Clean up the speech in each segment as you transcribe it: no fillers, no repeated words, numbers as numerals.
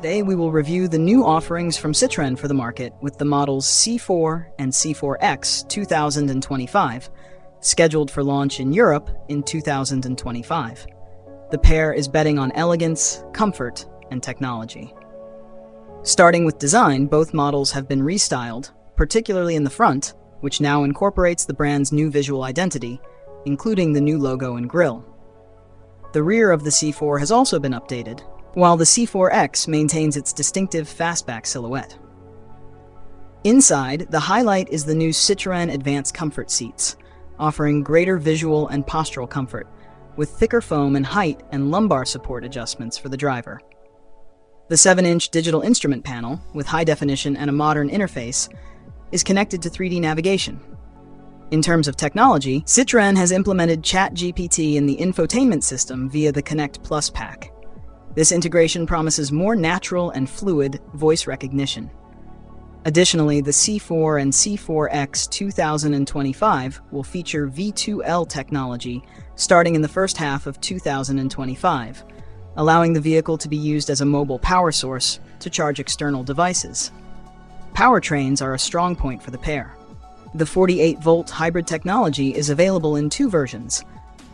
Today we will review the new offerings from Citroën for the market with the models C4 and C4X 2025, scheduled for launch in Europe in 2025. The pair is betting on elegance, comfort, and technology. Starting with design, both models have been restyled, particularly in the front, which now incorporates the brand's new visual identity, including the new logo and grille. The rear of the C4 has also been updated, while the C4X maintains its distinctive fastback silhouette. Inside, the highlight is the new Citroën Advanced Comfort seats, offering greater visual and postural comfort, with thicker foam and height and lumbar support adjustments for the driver. The 7-inch digital instrument panel, with high definition and a modern interface, is connected to 3D navigation. In terms of technology, Citroën has implemented ChatGPT in the infotainment system via the Connect Plus pack. This integration promises more natural and fluid voice recognition. Additionally, the C4 and C4X 2025 will feature V2L technology starting in the first half of 2025, allowing the vehicle to be used as a mobile power source to charge external devices. Powertrains are a strong point for the pair. The 48-volt hybrid technology is available in two versions: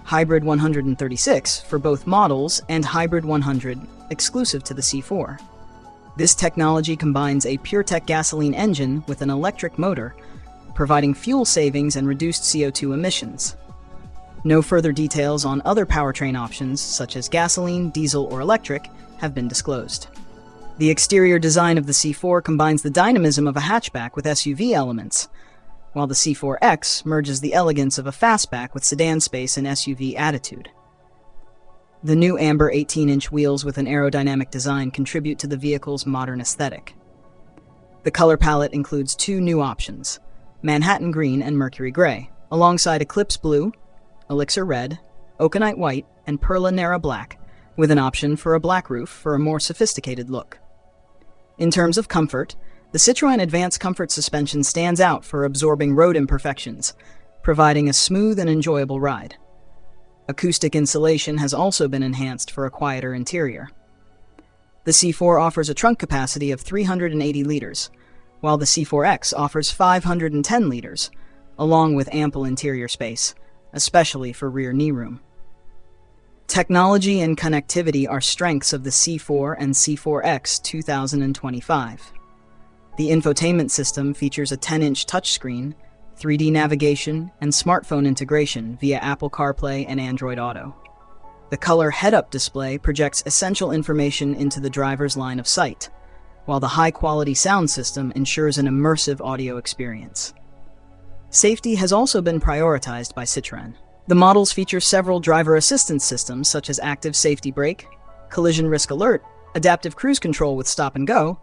Hybrid 136 for both models and Hybrid 100 exclusive to the C4. This technology combines a PureTech gasoline engine with an electric motor, providing fuel savings and reduced CO2 emissions. No further details on other powertrain options, such as gasoline, diesel, or electric, have been disclosed. The exterior design of the C4 combines the dynamism of a hatchback with SUV elements, while the C4X merges the elegance of a fastback with sedan space and SUV attitude. The new amber 18-inch wheels with an aerodynamic design contribute to the vehicle's modern aesthetic. The color palette includes two new options: Manhattan Green and Mercury Gray, alongside Eclipse Blue, Elixir Red, Oakonite White, and Perla Nera Black, with an option for a black roof for a more sophisticated look. In terms of comfort, the Citroën Advanced Comfort suspension stands out for absorbing road imperfections, providing a smooth and enjoyable ride. Acoustic insulation has also been enhanced for a quieter interior. The C4 offers a trunk capacity of 380 liters, while the C4X offers 510 liters, along with ample interior space, especially for rear knee room. Technology and connectivity are strengths of the C4 and C4X 2025. The infotainment system features a 10-inch touchscreen, 3D navigation, and smartphone integration via Apple CarPlay and Android Auto. The color head-up display projects essential information into the driver's line of sight, while the high-quality sound system ensures an immersive audio experience. Safety has also been prioritized by Citroën. The models feature several driver assistance systems such as active safety brake, collision risk alert, adaptive cruise control with stop and go,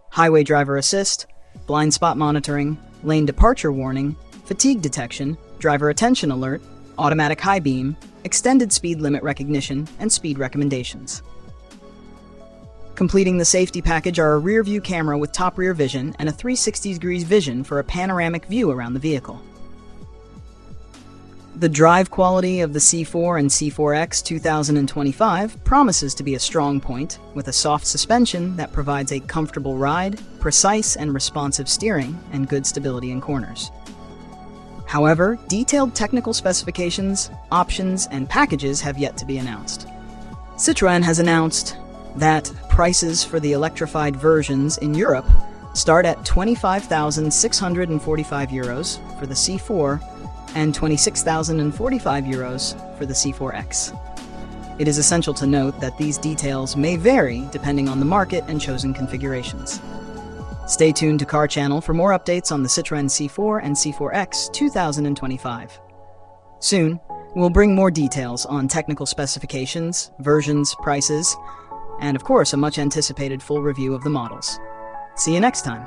highway driver assist, blind spot monitoring, lane departure warning, fatigue detection, driver attention alert, automatic high beam, extended speed limit recognition, and speed recommendations. Completing the safety package are a rear view camera with top rear vision and a 360 degrees vision for a panoramic view around the vehicle. The drive quality of the C4 and C4X 2025 promises to be a strong point, with a soft suspension that provides a comfortable ride, precise and responsive steering, and good stability in corners. However, detailed technical specifications, options, and packages have yet to be announced. Citroën has announced that prices for the electrified versions in Europe start at €25,645 for the C4 and €26,045 for the C4X. It is essential to note that these details may vary depending on the market and chosen configurations. Stay tuned to Car Channel for more updates on the Citroën C4 and C4X 2025. Soon, we'll bring more details on technical specifications, versions, prices, and of course a much anticipated full review of the models. See you next time.